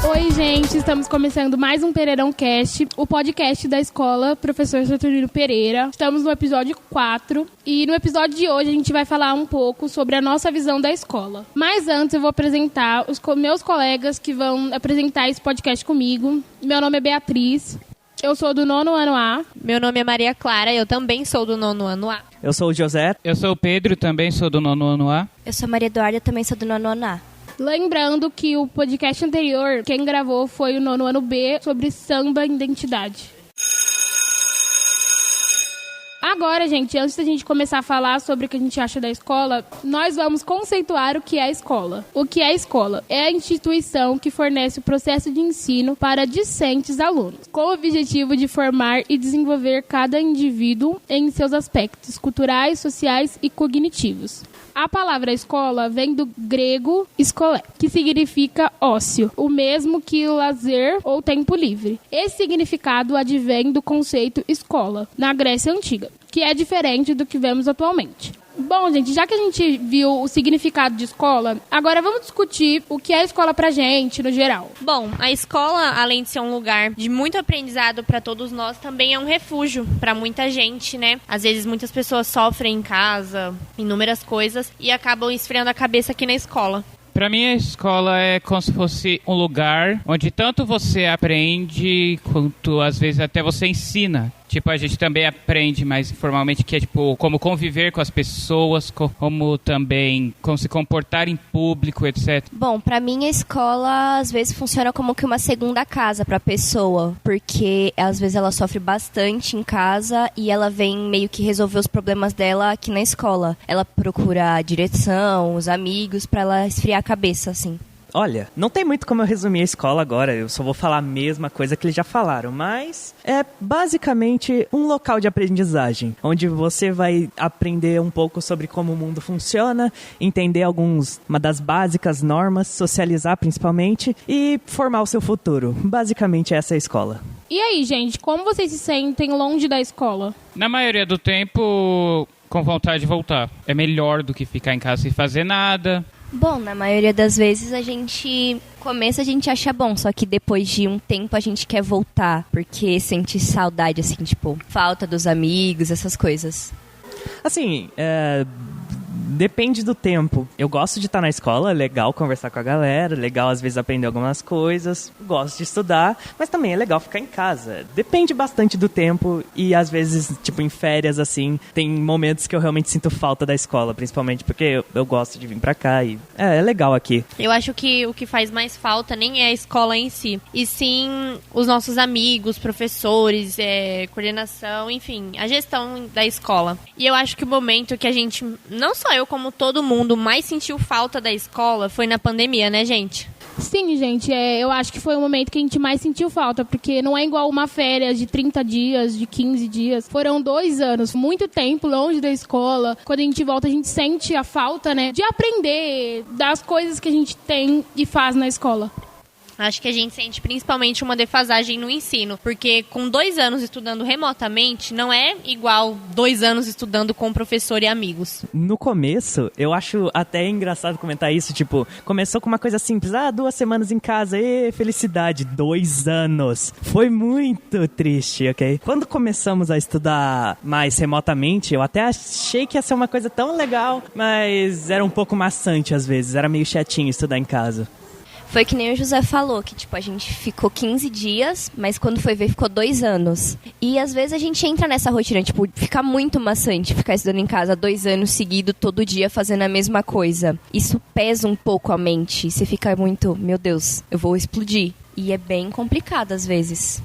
Oi, gente, estamos começando mais um Pereirão Cast, o podcast da escola Professor Saturnino Pereira. Estamos no episódio 4 e no episódio de hoje a gente vai falar um pouco sobre a nossa visão da escola. Mas antes eu vou apresentar os meus colegas que vão apresentar esse podcast comigo. Meu nome é Beatriz, eu sou do 9º ano A. Meu nome é Maria Clara, eu também sou do 9º ano A. Eu sou o José. Eu sou o Pedro, também sou do 9º ano A. Eu sou a Maria Eduarda, também sou do 9º ano A. Lembrando que o podcast anterior, quem gravou foi o 9º ano B, sobre samba e identidade. Agora, gente, antes da gente começar a falar sobre o que a gente acha da escola, nós vamos conceituar o que é a escola. O que é a escola? É a instituição que fornece o processo de ensino para discentes alunos, com o objetivo de formar e desenvolver cada indivíduo em seus aspectos culturais, sociais e cognitivos. A palavra escola vem do grego eskolé, que significa ócio, o mesmo que lazer ou tempo livre. Esse significado advém do conceito escola, na Grécia Antiga, que é diferente do que vemos atualmente. Bom, gente, já que a gente viu o significado de escola, agora vamos discutir o que é a escola pra gente, no geral. Bom, a escola, além de ser um lugar de muito aprendizado para todos nós, também é um refúgio para muita gente, né? Às vezes muitas pessoas sofrem em casa, inúmeras coisas, e acabam esfriando a cabeça aqui na escola. Pra mim, a escola é como se fosse um lugar onde tanto você aprende, quanto às vezes até você ensina. Tipo, a gente também aprende mais informalmente, que é tipo, como conviver com as pessoas, como também como se comportar em público, etc. Bom, pra mim a escola às vezes funciona como que uma segunda casa pra pessoa, porque às vezes ela sofre bastante em casa e ela vem meio que resolver os problemas dela aqui na escola. Ela procura a direção, os amigos, pra ela esfriar a cabeça, assim. Olha, não tem muito como eu resumir a escola agora, eu só vou falar a mesma coisa que eles já falaram, mas é basicamente um local de aprendizagem, onde você vai aprender um pouco sobre como o mundo funciona, entender uma das básicas normas, socializar principalmente e formar o seu futuro. Basicamente essa é a escola. E aí, gente, como vocês se sentem longe da escola? Na maioria do tempo, com vontade de voltar. É melhor do que ficar em casa sem fazer nada. Bom, na maioria das vezes a gente acha bom, só que depois de um tempo a gente quer voltar, porque sente saudade, assim, tipo, falta dos amigos, essas coisas. Assim, depende do tempo. Eu gosto de estar na escola, é legal conversar com a galera, legal às vezes aprender algumas coisas, gosto de estudar, mas também é legal ficar em casa. Depende bastante do tempo e às vezes, tipo, em férias, assim, tem momentos que eu realmente sinto falta da escola, principalmente porque eu gosto de vir pra cá e é legal aqui. Eu acho que o que faz mais falta nem é a escola em si, e sim os nossos amigos, professores, coordenação, enfim, a gestão da escola. E eu acho que o momento que a gente, não só eu como todo mundo, mais sentiu falta da escola foi na pandemia, né, gente? Sim, gente, eu acho que foi o momento que a gente mais sentiu falta, porque não é igual uma férias de 30 dias, de 15 dias. Foram 2 anos, muito tempo longe da escola. Quando a gente volta, a gente sente a falta, né, de aprender das coisas que a gente tem e faz na escola. Acho que a gente sente principalmente uma defasagem no ensino, porque com 2 anos estudando remotamente, não é igual 2 anos estudando com professor e amigos. No começo, eu acho até engraçado comentar isso, tipo, começou com uma coisa simples, 2 semanas em casa, felicidade, 2 anos. Foi muito triste, ok? Quando começamos a estudar mais remotamente, eu até achei que ia ser uma coisa tão legal, mas era um pouco maçante às vezes, era meio chatinho estudar em casa. Foi que nem o José falou, que tipo, a gente ficou 15 dias, mas quando foi ver, ficou 2 anos. E às vezes a gente entra nessa rotina, tipo, fica muito maçante ficar estudando em casa 2 anos seguidos, todo dia fazendo a mesma coisa. Isso pesa um pouco a mente, você fica muito, meu Deus, eu vou explodir. E é bem complicado às vezes.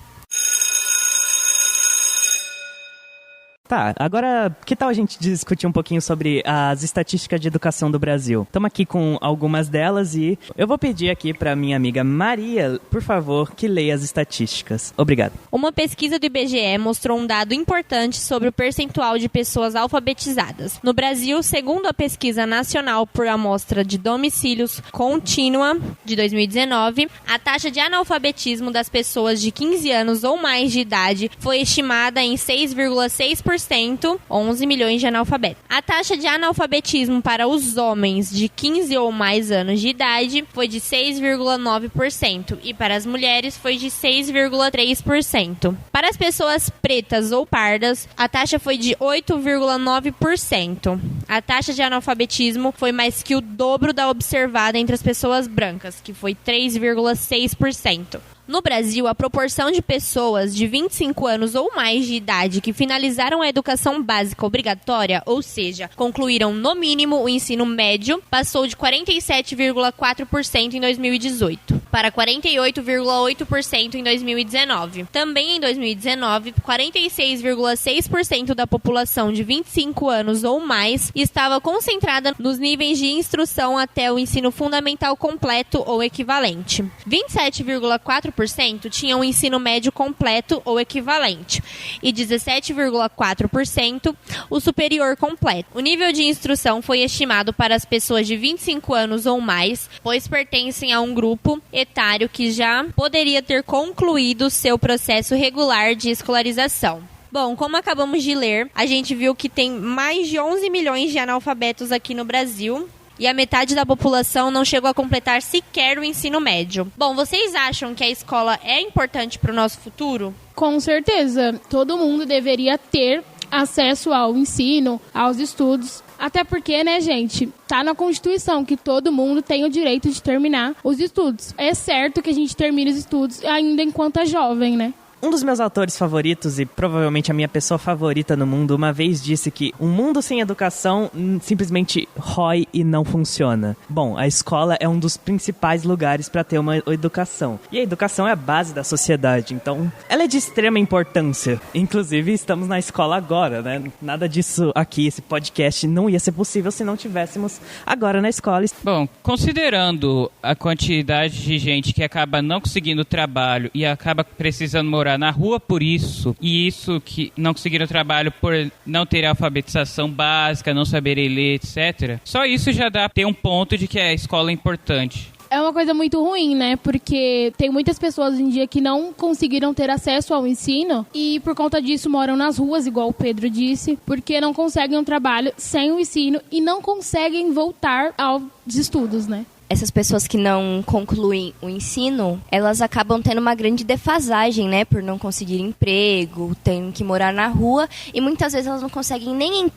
Tá, agora que tal a gente discutir um pouquinho sobre as estatísticas de educação do Brasil? Estamos aqui com algumas delas e eu vou pedir aqui para minha amiga Maria, por favor, que leia as estatísticas. Obrigado. Uma pesquisa do IBGE mostrou um dado importante sobre o percentual de pessoas alfabetizadas. No Brasil, segundo a Pesquisa Nacional por Amostra de Domicílios Contínua de 2019, a taxa de analfabetismo das pessoas de 15 anos ou mais de idade foi estimada em 6,6%. 11%, 11 milhões de analfabetos. A taxa de analfabetismo para os homens de 15 ou mais anos de idade foi de 6,9% e para as mulheres foi de 6,3%. Para as pessoas pretas ou pardas, a taxa foi de 8,9%. A taxa de analfabetismo foi mais que o dobro da observada entre as pessoas brancas, que foi 3,6%. No Brasil, a proporção de pessoas de 25 anos ou mais de idade que finalizaram a educação básica obrigatória, ou seja, concluíram no mínimo o ensino médio, passou de 47,4% em 2018 para 48,8% em 2019. Também em 2019, 46,6% da população de 25 anos ou mais estava concentrada nos níveis de instrução até o ensino fundamental completo ou equivalente. 27,4% tinham o ensino médio completo ou equivalente e 17,4% o superior completo. O nível de instrução foi estimado para as pessoas de 25 anos ou mais, pois pertencem a um grupo etário que já poderia ter concluído seu processo regular de escolarização. Bom, como acabamos de ler, a gente viu que tem mais de 11 milhões de analfabetos aqui no Brasil. E a metade da população não chegou a completar sequer o ensino médio. Bom, vocês acham que a escola é importante para o nosso futuro? Com certeza. Todo mundo deveria ter acesso ao ensino, aos estudos. Até porque, né, gente, tá na Constituição que todo mundo tem o direito de terminar os estudos. É certo que a gente termine os estudos ainda enquanto é jovem, né? Um dos meus autores favoritos e provavelmente a minha pessoa favorita no mundo uma vez disse que um mundo sem educação simplesmente rói e não funciona. Bom, a escola é um dos principais lugares para ter uma educação. E a educação é a base da sociedade, então ela é de extrema importância. Inclusive, estamos na escola agora, né? Nada disso aqui, esse podcast, não ia ser possível se não tivéssemos agora na escola. Bom, considerando a quantidade de gente que acaba não conseguindo trabalho e acaba precisando morar na rua por isso, e isso que não conseguiram trabalho por não ter alfabetização básica, não saberem ler, etc. Só isso já dá ter um ponto de que a escola é importante. É uma coisa muito ruim, né? Porque tem muitas pessoas hoje em dia que não conseguiram ter acesso ao ensino e por conta disso moram nas ruas, igual o Pedro disse, porque não conseguem um trabalho sem o ensino e não conseguem voltar aos estudos, né? Essas pessoas que não concluem o ensino, elas acabam tendo uma grande defasagem, né? Por não conseguir emprego, têm que morar na rua e muitas vezes elas não conseguem nem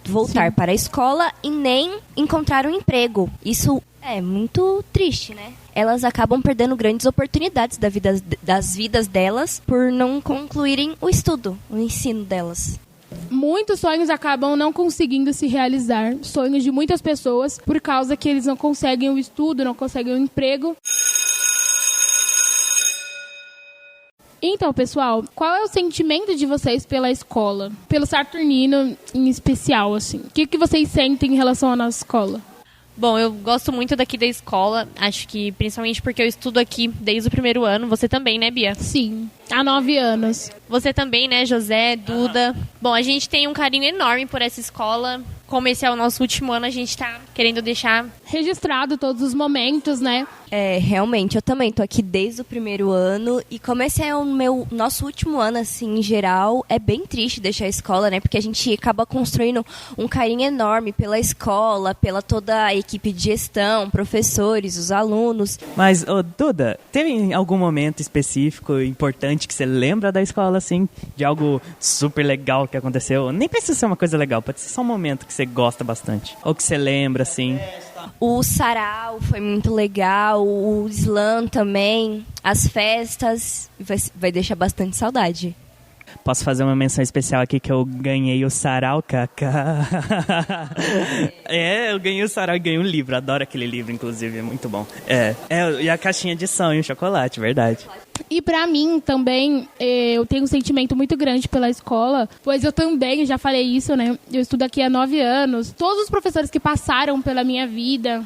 voltar Sim. para a escola e nem encontrar um emprego. Isso é muito triste, né? Elas acabam perdendo grandes oportunidades das vidas delas por não concluírem o estudo, o ensino delas. Muitos sonhos acabam não conseguindo se realizar, sonhos de muitas pessoas, por causa que eles não conseguem o estudo, não conseguem o emprego. Então, pessoal, qual é o sentimento de vocês pela escola? Pelo Saturnino em especial, assim? O que vocês sentem em relação à nossa escola? Bom, eu gosto muito daqui da escola, acho que principalmente porque eu estudo aqui desde o primeiro ano. Você também, né, Bia? Sim, há 9 anos. Você também, né, José, Duda? Bom, a gente tem um carinho enorme por essa escola. Como esse é o nosso último ano, a gente tá querendo deixar registrado todos os momentos, né? É, realmente, eu também tô aqui desde o primeiro ano e como esse é o nosso último ano, assim, em geral, é bem triste deixar a escola, né? Porque a gente acaba construindo um carinho enorme pela escola, pela toda a equipe de gestão, professores, os alunos. Mas, Duda, teve algum momento específico, importante, que você lembra da escola, assim, de algo super legal que aconteceu? Nem precisa ser uma coisa legal, pode ser só um momento que você gosta bastante, ou que você lembra, assim. O sarau foi muito legal, o slam também, as festas, vai deixar bastante saudade. Posso fazer uma menção especial aqui que eu ganhei o sarau, Kaká. Eu ganhei o sarau e ganhei um livro, adoro aquele livro, inclusive, é muito bom. E a caixinha de som e o chocolate, verdade. E pra mim também, eu tenho um sentimento muito grande pela escola, pois eu também, já falei isso, né? Eu estudo aqui há 9 anos. Todos os professores que passaram pela minha vida,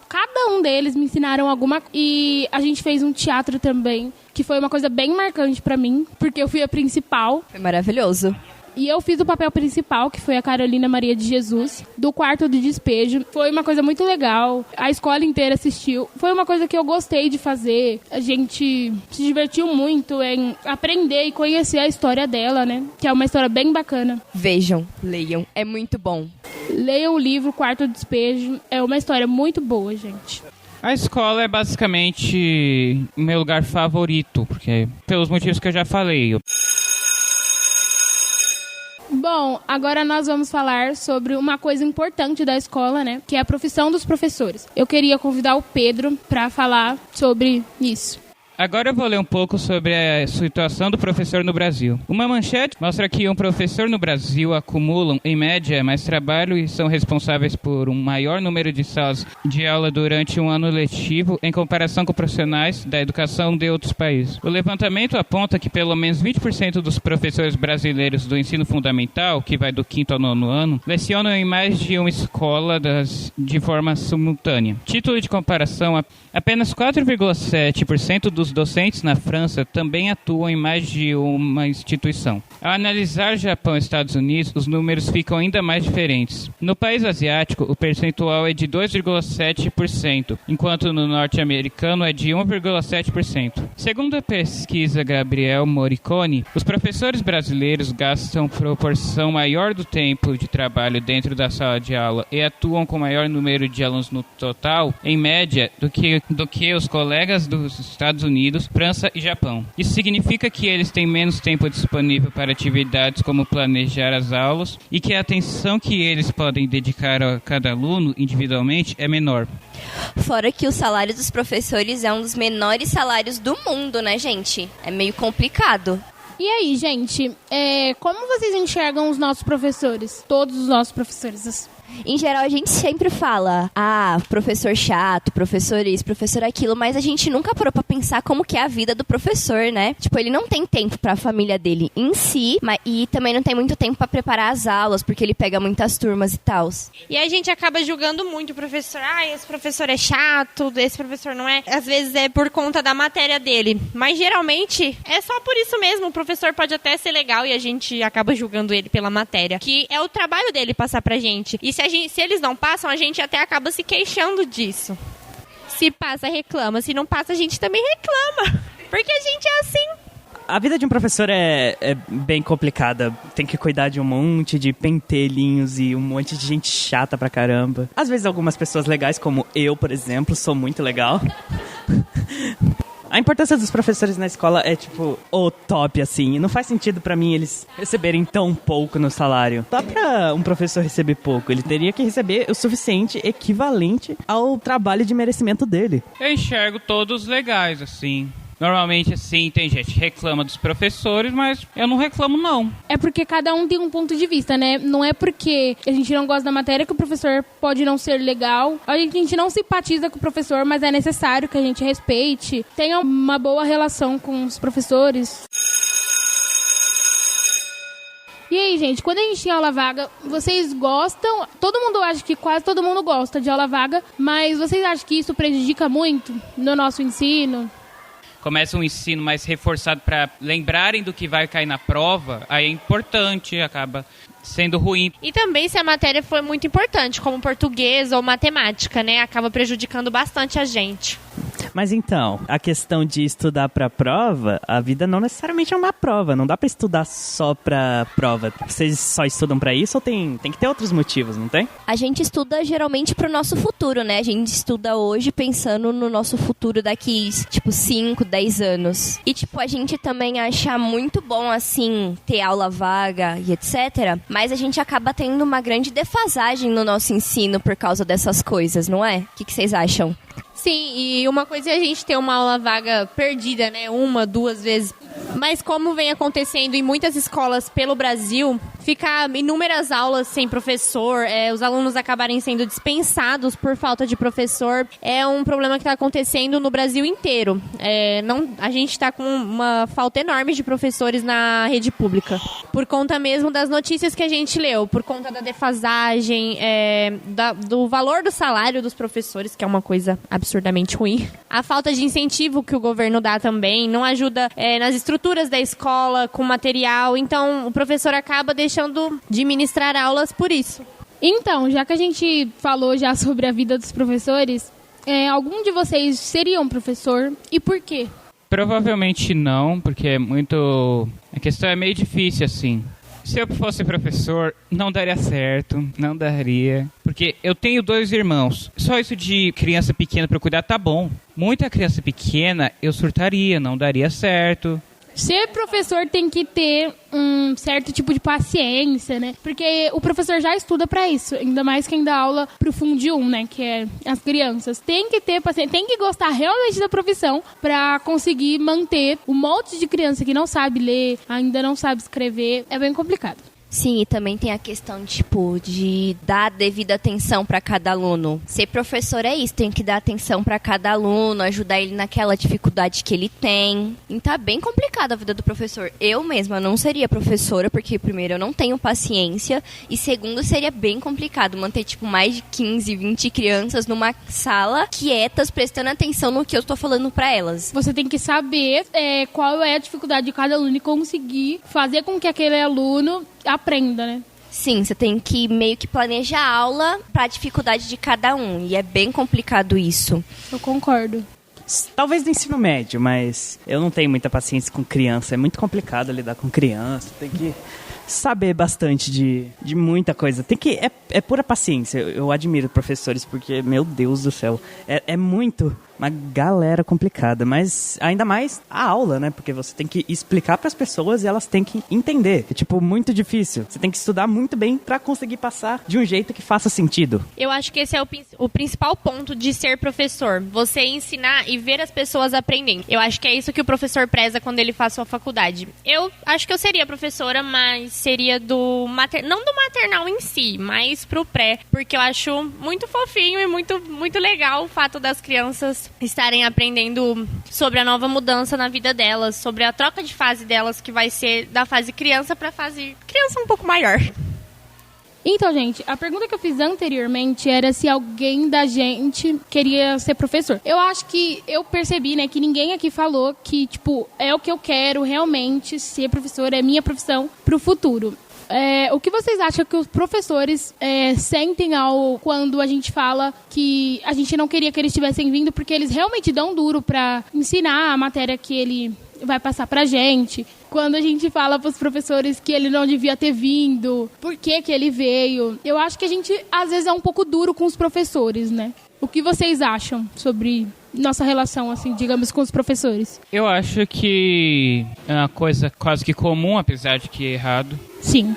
cada um deles me ensinaram alguma coisa. E a gente fez um teatro também, que foi uma coisa bem marcante pra mim, porque eu fui a principal. Foi maravilhoso. E eu fiz o papel principal, que foi a Carolina Maria de Jesus, do Quarto do Despejo. Foi uma coisa muito legal. A escola inteira assistiu. Foi uma coisa que eu gostei de fazer. A gente se divertiu muito em aprender e conhecer a história dela, né? Que é uma história bem bacana. Vejam, leiam. É muito bom. Leiam o livro Quarto do Despejo. É uma história muito boa, gente. A escola é basicamente o meu lugar favorito, porque pelos motivos que eu já falei. Bom, agora nós vamos falar sobre uma coisa importante da escola, né? Que é a profissão dos professores. Eu queria convidar o Pedro para falar sobre isso. Agora eu vou ler um pouco sobre a situação do professor no Brasil. Uma manchete mostra que um professor no Brasil acumulam, em média, mais trabalho e são responsáveis por um maior número de salas de aula durante um ano letivo em comparação com profissionais da educação de outros países. O levantamento aponta que pelo menos 20% dos professores brasileiros do ensino fundamental, que vai do 5º ao 9º ano, lecionam em mais de uma escola de forma simultânea. Título de comparação, apenas 4,7% dos docentes na França também atuam em mais de uma instituição. Ao analisar Japão e Estados Unidos, os números ficam ainda mais diferentes. No país asiático, o percentual é de 2,7%, enquanto no norte-americano é de 1,7%. Segundo a pesquisa Gabriel Moricone, os professores brasileiros gastam proporção maior do tempo de trabalho dentro da sala de aula e atuam com maior número de alunos no total, em média, do que os colegas dos Estados Unidos, França e Japão. Isso significa que eles têm menos tempo disponível para atividades como planejar as aulas e que a atenção que eles podem dedicar a cada aluno individualmente é menor. Fora que o salário dos professores é um dos menores salários do mundo, né, gente? É meio complicado. E aí, gente, como vocês enxergam os nossos professores? Todos os nossos professores? Em geral, a gente sempre fala, professor chato, professor isso, professor aquilo, mas a gente nunca parou pra pensar como que é a vida do professor, né? Tipo, ele não tem tempo pra família dele em si, e também não tem muito tempo pra preparar as aulas, porque ele pega muitas turmas e tal. E a gente acaba julgando muito o professor. Esse professor é chato, esse professor não é. Às vezes é por conta da matéria dele. Mas geralmente é só por isso mesmo. O professor pode até ser legal e a gente acaba julgando ele pela matéria. Que é o trabalho dele passar pra gente. E se eles não passam, a gente até acaba se queixando disso. Se passa, reclama. Se não passa, a gente também reclama. Porque a gente é assim. A vida de um professor é bem complicada. Tem que cuidar de um monte de pentelhinhos e um monte de gente chata pra caramba. Às vezes algumas pessoas legais, como eu, por exemplo, sou muito legal. A importância dos professores na escola é, tipo, o top, assim. Não faz sentido pra mim eles receberem tão pouco no salário. Só pra um professor receber pouco, ele teria que receber o suficiente, equivalente ao trabalho de merecimento dele. Eu enxergo todos legais, assim. Normalmente, assim, tem gente que reclama dos professores, mas eu não reclamo, não. É porque cada um tem um ponto de vista, né? Não é porque a gente não gosta da matéria que o professor pode não ser legal. A gente não simpatiza com o professor, mas é necessário que a gente respeite, tenha uma boa relação com os professores. E aí, gente, quando a gente tem aula vaga, vocês gostam? Todo mundo acha que quase todo mundo gosta de aula vaga, mas vocês acham que isso prejudica muito no nosso ensino? Começa um ensino mais reforçado para lembrarem do que vai cair na prova, aí é importante, acaba sendo ruim. E também se a matéria for muito importante, como português ou matemática, né? Acaba prejudicando bastante a gente. Mas então, a questão de estudar pra prova, a vida não necessariamente é uma prova. Não dá pra estudar só pra prova. Vocês só estudam pra isso ou tem que ter outros motivos, não tem? A gente estuda geralmente pro nosso futuro, né? A gente estuda hoje pensando no nosso futuro daqui, 5, 10 anos. E, a gente também acha muito bom, assim, ter aula vaga e etc. Mas a gente acaba tendo uma grande defasagem no nosso ensino por causa dessas coisas, não é? O que vocês acham? Sim, e uma coisa é a gente ter uma aula vaga perdida, né? 1, 2 vezes. Mas como vem acontecendo em muitas escolas pelo Brasil, ficar inúmeras aulas sem professor, os alunos acabarem sendo dispensados por falta de professor, é um problema que está acontecendo no Brasil inteiro. A gente está com uma falta enorme de professores na rede pública. Por conta mesmo das notícias que a gente leu, por conta da defasagem, do valor do salário dos professores, que é uma coisa absurdamente ruim. A falta de incentivo que o governo dá também não ajuda nas estruturas estruturas da escola, com material. Então, o professor acaba deixando de ministrar aulas por isso. Então, já que a gente falou já sobre a vida dos professores, algum de vocês seria um professor e por quê? Provavelmente não, porque a questão é meio difícil, assim. Se eu fosse professor, não daria certo, não daria. Porque eu tenho 2 irmãos. Só isso de criança pequena pra eu cuidar tá bom. Muita criança pequena, eu surtaria, não daria certo. Ser professor tem que ter um certo tipo de paciência, né? Porque o professor já estuda pra isso. Ainda mais quem dá aula pro Fundi 1, né? Que é as crianças. Tem que ter paciência, tem que gostar realmente da profissão pra conseguir manter um monte de criança que não sabe ler, ainda não sabe escrever. É bem complicado. Sim, e também tem a questão, de dar devida atenção para cada aluno. Ser professor é isso, tem que dar atenção para cada aluno, ajudar ele naquela dificuldade que ele tem. E tá bem complicada a vida do professor. Eu mesma não seria professora, porque primeiro eu não tenho paciência, e segundo seria bem complicado manter, mais de 15, 20 crianças numa sala quietas, prestando atenção no que eu estou falando para elas. Você tem que saber qual é a dificuldade de cada aluno e conseguir fazer com que aquele aluno aprenda, né? Sim, você tem que meio que planejar a aula para a dificuldade de cada um. E é bem complicado isso. Eu concordo. Talvez no ensino médio, mas eu não tenho muita paciência com criança. É muito complicado lidar com criança. Tem que saber bastante de muita coisa. É pura paciência. Eu admiro professores porque, meu Deus do céu, é muito uma galera complicada, mas ainda mais a aula, né? Porque você tem que explicar para as pessoas e elas têm que entender. É, muito difícil. Você tem que estudar muito bem para conseguir passar de um jeito que faça sentido. Eu acho que esse é o principal ponto de ser professor. Você ensinar e ver as pessoas aprendendo. Eu acho que é isso que o professor preza quando ele faz sua faculdade. Eu acho que eu seria professora, mas seria não do maternal em si, mas pro pré, porque eu acho muito fofinho e muito, muito legal o fato das crianças estarem aprendendo sobre a nova mudança na vida delas, sobre a troca de fase delas, que vai ser da fase criança para fase criança um pouco maior. Então, gente, a pergunta que eu fiz anteriormente era se alguém da gente queria ser professor. Eu acho que eu percebi, né, que ninguém aqui falou que, é o que eu quero realmente ser professor, é minha profissão pro futuro. O que vocês acham que os professores sentem quando a gente fala que a gente não queria que eles tivessem vindo, porque eles realmente dão duro pra ensinar a matéria que ele vai passar pra gente? Quando a gente fala pros professores que ele não devia ter vindo, por que ele veio? Eu acho que a gente, às vezes, é um pouco duro com os professores, né? O que vocês acham sobre nossa relação, assim, digamos, com os professores? Eu acho que é uma coisa quase que comum, apesar de que é errado. Sim.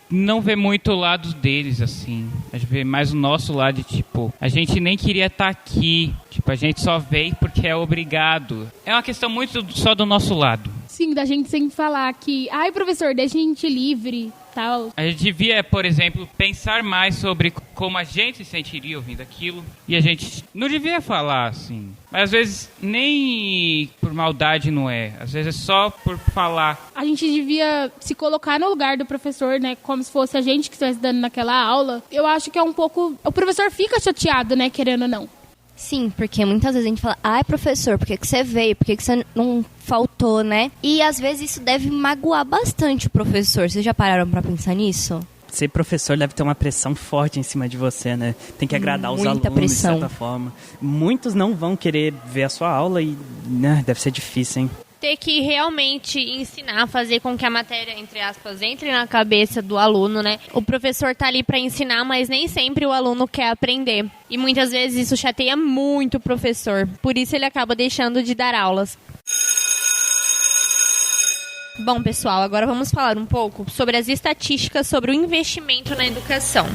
Não vê muito o lado deles, assim. A gente vê mais o nosso lado de, a gente nem queria estar aqui. A gente só veio porque é obrigado. É uma questão muito só do nosso lado. Sim, da gente sempre falar que, ai, professor, deixa a gente livre, tal. A gente devia, por exemplo, pensar mais sobre como a gente se sentiria ouvindo aquilo. E a gente não devia falar, assim. Mas às vezes nem por maldade não é. Às vezes é só por falar. A gente devia se colocar no lugar do professor, né? Como se fosse a gente que estivesse dando naquela aula. Eu acho que é um pouco... O professor fica chateado, né? Querendo ou não. Sim, porque muitas vezes a gente fala, ai, professor, por que você veio? Por que você não faltou, né? E às vezes isso deve magoar bastante o professor. Vocês já pararam pra pensar nisso? Ser professor deve ter uma pressão forte em cima de você, né? Tem que agradar os alunos, pressão. De certa forma. Muitos não vão querer ver a sua aula e deve ser difícil, hein? Ter que realmente ensinar, fazer com que a matéria, entre aspas, entre na cabeça do aluno, né? O professor tá ali para ensinar, mas nem sempre o aluno quer aprender. E muitas vezes isso chateia muito o professor. Por isso ele acaba deixando de dar aulas. Bom, pessoal, agora vamos falar um pouco sobre as estatísticas sobre o investimento na educação.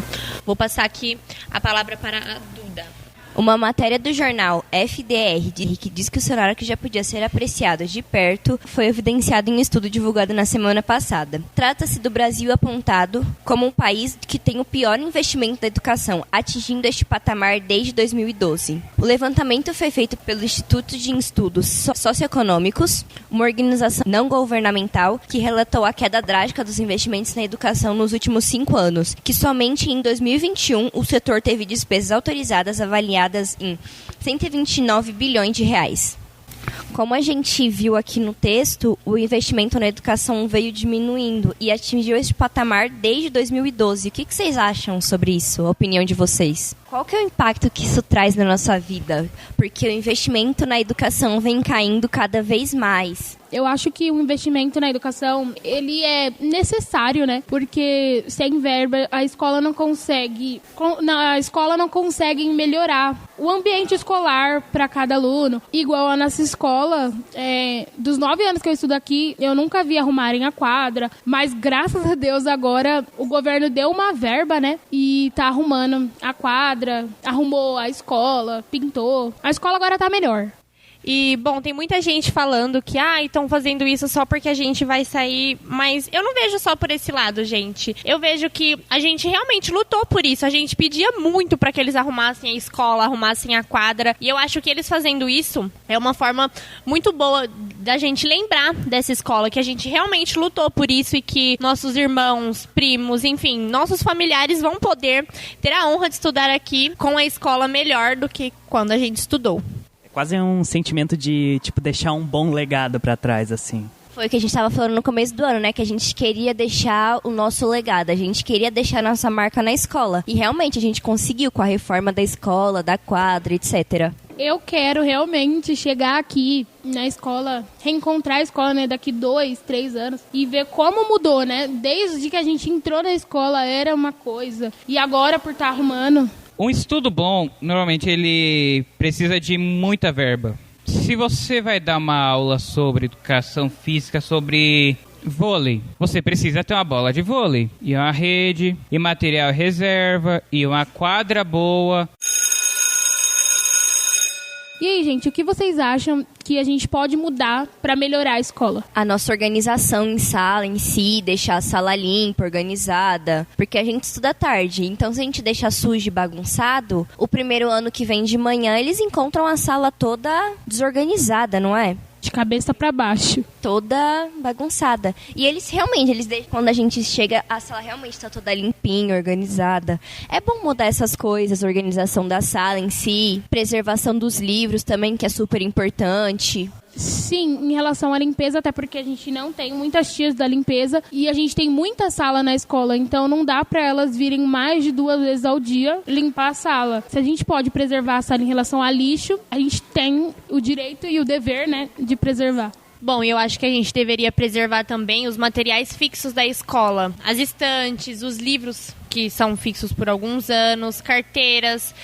Vou passar aqui a palavra para a Duda. Uma matéria do jornal FDR que diz que o cenário que já podia ser apreciado de perto foi evidenciado em um estudo divulgado na semana passada. Trata-se do Brasil apontado como um país que tem o pior investimento da educação, atingindo este patamar desde 2012. O levantamento foi feito pelo Instituto de Estudos Socioeconômicos, uma organização não governamental que relatou a queda drástica dos investimentos na educação nos últimos 5 anos, que somente em 2021 o setor teve despesas autorizadas avaliadas em 129 bilhões de reais. Como a gente viu aqui no texto, o investimento na educação veio diminuindo e atingiu esse patamar desde 2012. O que vocês acham sobre isso, a opinião de vocês? Qual que é o impacto que isso traz na nossa vida? Porque o investimento na educação vem caindo cada vez mais. Eu acho que o investimento na educação, ele é necessário, né? Porque sem verba, a escola não consegue melhorar o ambiente escolar para cada aluno. Igual a nossa escola, dos 9 anos que eu estudo aqui, eu nunca vi arrumarem a quadra, mas graças a Deus agora o governo deu uma verba, né? E tá arrumando a quadra, arrumou a escola, pintou. A escola agora tá melhor. E, bom, tem muita gente falando que, estão fazendo isso só porque a gente vai sair, mas eu não vejo só por esse lado, gente. Eu vejo que a gente realmente lutou por isso, a gente pedia muito para que eles arrumassem a escola, arrumassem a quadra, e eu acho que eles fazendo isso é uma forma muito boa da gente lembrar dessa escola, que a gente realmente lutou por isso e que nossos irmãos, primos, enfim, nossos familiares vão poder ter a honra de estudar aqui com a escola melhor do que quando a gente estudou. Quase um sentimento de, deixar um bom legado pra trás, assim. Foi o que a gente estava falando no começo do ano, né? Que a gente queria deixar o nosso legado, a gente queria deixar a nossa marca na escola. E realmente a gente conseguiu com a reforma da escola, da quadra, etc. Eu quero realmente chegar aqui na escola, reencontrar a escola, né, daqui 2, 3 anos e ver como mudou, né? Desde que a gente entrou na escola era uma coisa e agora por estar arrumando... Um estudo bom, normalmente, ele precisa de muita verba. Se você vai dar uma aula sobre educação física, sobre vôlei, você precisa ter uma bola de vôlei, e uma rede, e material reserva, e uma quadra boa. E aí, gente, o que vocês acham que a gente pode mudar para melhorar a escola? A nossa organização em sala em si, deixar a sala limpa, organizada, porque a gente estuda tarde. Então, se a gente deixar sujo e bagunçado, o primeiro ano que vem de manhã, eles encontram a sala toda desorganizada, não é? De cabeça para baixo. Toda bagunçada. E eles quando a gente chega, a sala realmente está toda limpinha, organizada. É bom mudar essas coisas, organização da sala em si, preservação dos livros também, que é super importante. Sim, em relação à limpeza, até porque a gente não tem muitas tias da limpeza e a gente tem muita sala na escola, então não dá pra elas virem mais de 2 vezes ao dia limpar a sala. Se a gente pode preservar a sala em relação a lixo, a gente tem o direito e o dever, né, de preservar. Bom, eu acho que a gente deveria preservar também os materiais fixos da escola. As estantes, os livros que são fixos por alguns anos, carteiras,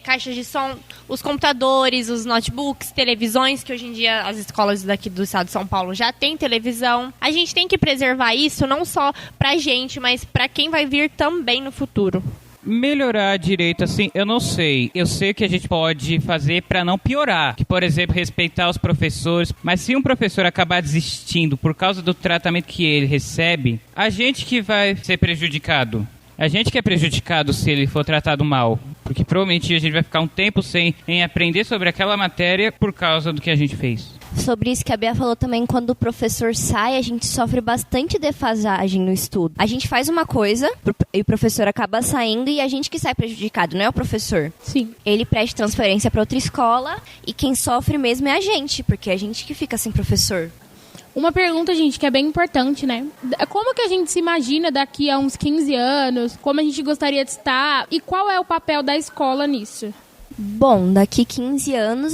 caixas de som, os computadores, os notebooks, televisões, que hoje em dia as escolas daqui do estado de São Paulo já têm televisão. A gente tem que preservar isso não só pra gente, mas pra quem vai vir também no futuro. Melhorar direito, assim, eu não sei. Eu sei que a gente pode fazer para não piorar. Que, por exemplo, respeitar os professores. Mas se um professor acabar desistindo por causa do tratamento que ele recebe, a gente que vai ser prejudicado. A gente que é prejudicado se ele for tratado mal. Porque provavelmente a gente vai ficar um tempo sem aprender sobre aquela matéria por causa do que a gente fez. Sobre isso que a Bia falou também, quando o professor sai, a gente sofre bastante defasagem no estudo. A gente faz uma coisa e o professor acaba saindo e a gente que sai prejudicado, não é o professor. Sim. Ele pede transferência para outra escola e quem sofre mesmo é a gente, porque é a gente que fica sem professor. Uma pergunta, gente, que é bem importante, né? Como que a gente se imagina daqui a uns 15 anos? Como a gente gostaria de estar? E qual é o papel da escola nisso? Bom, daqui 15 anos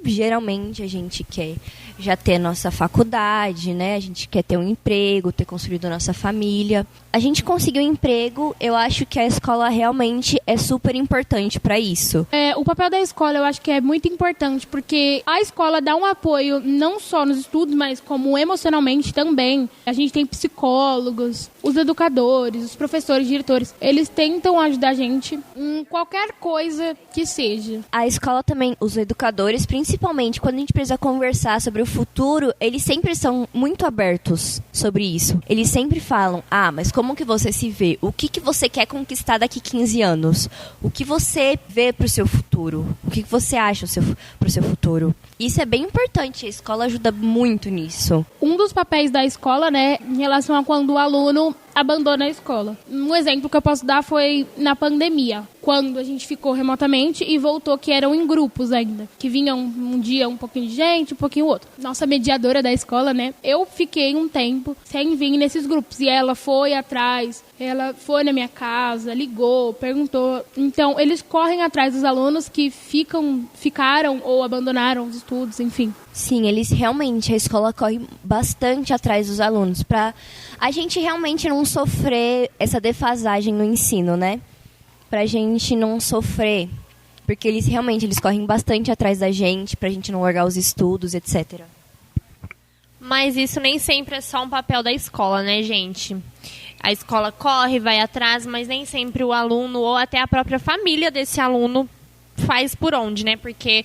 geralmente a gente quer já ter nossa faculdade, né? A gente quer ter um emprego, ter construído a nossa família. A gente conseguiu um emprego, eu acho que a escola realmente é super importante para isso. O papel da escola eu acho que é muito importante, porque a escola dá um apoio não só nos estudos, mas como emocionalmente também. A gente tem psicólogos, os educadores, os professores, diretores. Eles tentam ajudar a gente em qualquer coisa que seja. A escola também, os educadores, principalmente quando a gente precisa conversar sobre o futuro, eles sempre são muito abertos sobre isso. Eles sempre falam, mas como que você se vê? O que você quer conquistar daqui 15 anos? O que você vê pro seu futuro? O que você acha pro seu futuro? Isso é bem importante, a escola ajuda muito nisso. Um dos papéis da escola, né, em relação a quando o aluno abandona a escola. Um exemplo que eu posso dar foi na pandemia, quando a gente ficou remotamente e voltou, que eram em grupos ainda, que vinham um dia um pouquinho de gente, um pouquinho outro. Nossa mediadora da escola, né? Eu fiquei um tempo sem vir nesses grupos e ela foi atrás, ela foi na minha casa, ligou, perguntou. Então, eles correm atrás dos alunos que ficaram ou abandonaram os estudos, enfim. Sim, eles realmente, a escola corre bastante atrás dos alunos, pra a gente realmente não sofrer essa defasagem no ensino, né? Pra gente não sofrer, porque eles correm bastante atrás da gente, pra gente não largar os estudos, etc. Mas isso nem sempre é só um papel da escola, né, gente? A escola corre, vai atrás, mas nem sempre o aluno ou até a própria família desse aluno faz por onde, né? Porque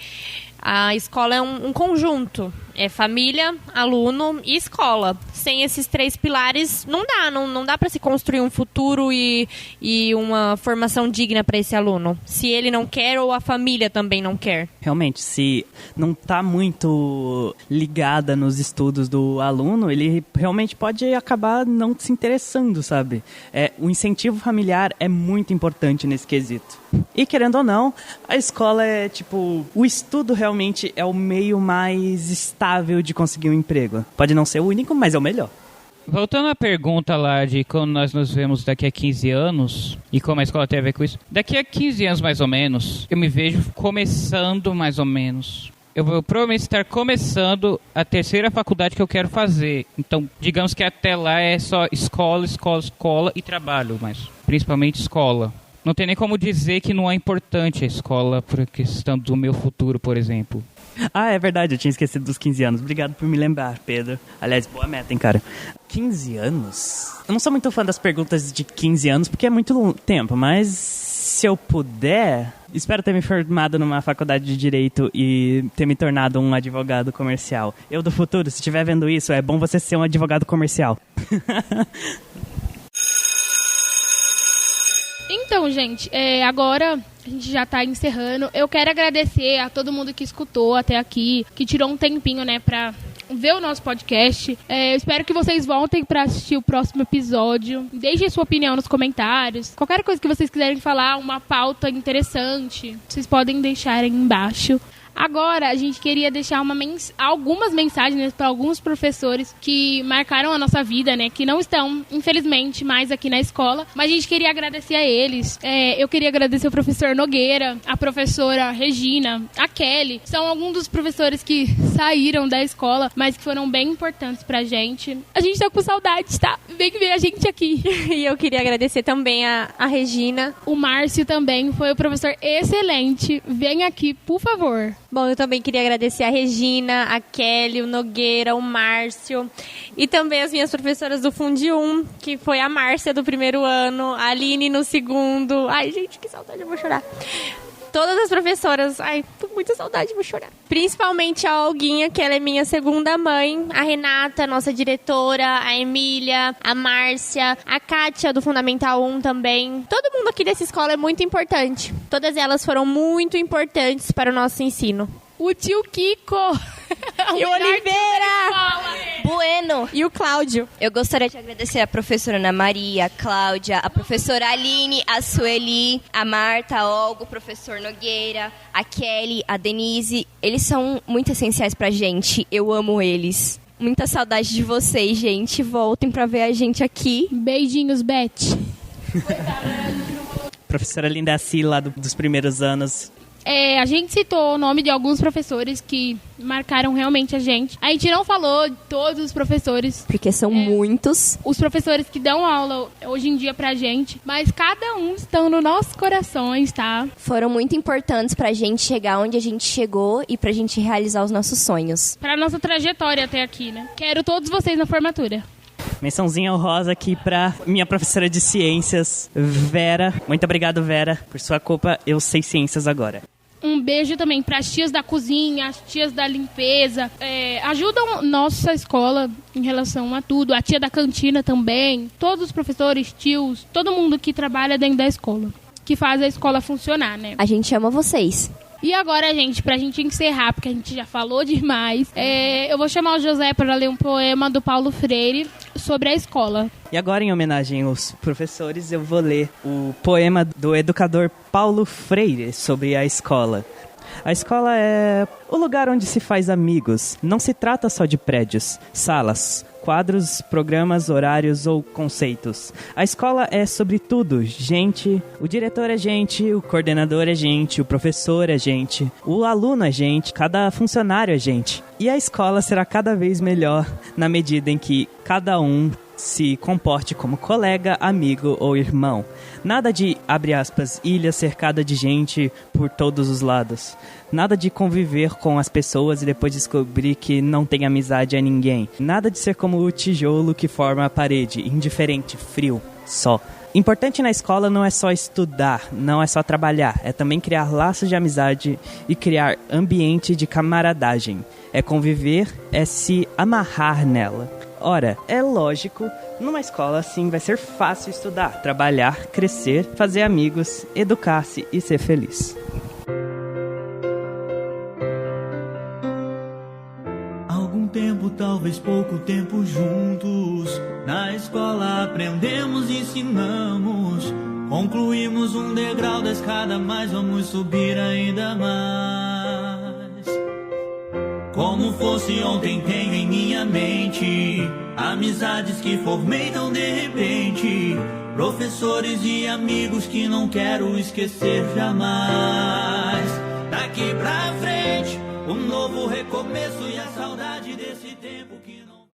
a escola é um conjunto. É família, aluno e escola. Sem esses 3 pilares, não dá para se construir um futuro e uma formação digna para esse aluno. Se ele não quer ou a família também não quer. Realmente, se não está muito ligada nos estudos do aluno, ele realmente pode acabar não se interessando, sabe? O incentivo familiar é muito importante nesse quesito. E, querendo ou não, a escola o estudo realmente é o meio mais estável de conseguir um emprego. Pode não ser o único, mas é o melhor. Voltando à pergunta lá de quando nós nos vemos daqui a 15 anos e como a escola tem a ver com isso, daqui a 15 anos mais ou menos, eu me vejo começando mais ou menos. Eu vou provavelmente estar começando a 3ª faculdade que eu quero fazer. Então, digamos que até lá é só escola e trabalho, mas principalmente escola. Não tem nem como dizer que não é importante a escola por questão do meu futuro, por exemplo. Ah, é verdade, eu tinha esquecido dos 15 anos. Obrigado por me lembrar, Pedro. Aliás, boa meta, hein, cara. 15 anos? Eu não sou muito fã das perguntas de 15 anos, porque é muito tempo, mas se eu puder, espero ter me formado numa faculdade de Direito e ter me tornado um advogado comercial. Eu do futuro, se estiver vendo isso, é bom você ser um advogado comercial. Então, gente, agora a gente já tá encerrando. Eu quero agradecer a todo mundo que escutou até aqui, que tirou um tempinho, né, pra ver o nosso podcast. Eu espero que vocês voltem pra assistir o próximo episódio. Deixem sua opinião nos comentários. Qualquer coisa que vocês quiserem falar, uma pauta interessante, vocês podem deixar aí embaixo. Agora, a gente queria deixar algumas mensagens para alguns professores que marcaram a nossa vida, né? Que não estão, infelizmente, mais aqui na escola. Mas a gente queria agradecer a eles. Eu queria agradecer o professor Nogueira, a professora Regina, a Kelly. São alguns dos professores que saíram da escola, mas que foram bem importantes pra gente. A gente tá com saudade, tá? Vem ver a gente aqui. E eu queria agradecer também a Regina. O Márcio também foi um professor excelente. Vem aqui, por favor. Bom, eu também queria agradecer a Regina, a Kelly, o Nogueira, o Márcio e também as minhas professoras do Fundi 1, que foi a Márcia do 1º ano, a Aline no 2º. Ai, gente, que saudade, eu vou chorar. Todas as professoras, ai, tô com muita saudade, vou chorar. Principalmente a Olguinha, que ela é minha segunda mãe, a Renata, nossa diretora, a Emília, a Márcia, a Kátia do Fundamental 1 também. Todo mundo aqui dessa escola é muito importante. Todas elas foram muito importantes para o nosso ensino. O tio Kiko. E o Oliveira. Bueno. E o Cláudio. Eu gostaria de agradecer a professora Ana Maria, a Cláudia, a professora Aline, a Sueli, a Marta, a Olga, o professor Nogueira, a Kelly, a Denise. Eles são muito essenciais pra gente. Eu amo eles. Muita saudade de vocês, gente. Voltem pra ver a gente aqui. Beijinhos, Beth. Professora Linda Sila, dos primeiros anos. A gente citou o nome de alguns professores que marcaram realmente a gente. A gente não falou de todos os professores. Porque são muitos. Os professores que dão aula hoje em dia pra gente. Mas cada um estão nos nossos corações, tá? Foram muito importantes pra gente chegar onde a gente chegou e pra gente realizar os nossos sonhos. Pra nossa trajetória até aqui, né? Quero todos vocês na formatura. Mençãozinha honrosa aqui pra minha professora de ciências, Vera. Muito obrigado, Vera. Por sua culpa, eu sei ciências agora. Um beijo também para as tias da cozinha, as tias da limpeza. Ajudam nossa escola em relação a tudo. A tia da cantina também. Todos os professores, tios, todo mundo que trabalha dentro da escola. Que faz a escola funcionar, né? A gente ama vocês. E agora, gente, pra gente encerrar, porque a gente já falou demais, eu vou chamar o José para ler um poema do Paulo Freire sobre a escola. E agora, em homenagem aos professores, eu vou ler o poema do educador Paulo Freire sobre a escola. A escola é o lugar onde se faz amigos. Não se trata só de prédios, salas, quadros, programas, horários ou conceitos. A escola é, sobretudo, gente. O diretor é gente, o coordenador é gente, o professor é gente, o aluno é gente, cada funcionário é gente. E a escola será cada vez melhor na medida em que cada um se comporte como colega, amigo ou irmão. Nada de, abre aspas, ilha cercada de gente por todos os lados. Nada de conviver com as pessoas e depois descobrir que não tem amizade a ninguém. Nada de ser como o tijolo que forma a parede, indiferente, frio, só. Importante na escola não é só estudar, não é só trabalhar, é também criar laços de amizade e criar ambiente de camaradagem. É conviver, é se amarrar nela. Ora, é lógico, numa escola assim vai ser fácil estudar, trabalhar, crescer, fazer amigos, educar-se e ser feliz. Algum tempo, talvez pouco tempo juntos, na escola aprendemos e ensinamos, concluímos um degrau da escada, mas vamos subir ainda mais. Como fosse ontem tenho em minha mente amizades que formei tão de repente, professores e amigos que não quero esquecer jamais. Daqui pra frente, um novo recomeço e a saudade desse tempo que não...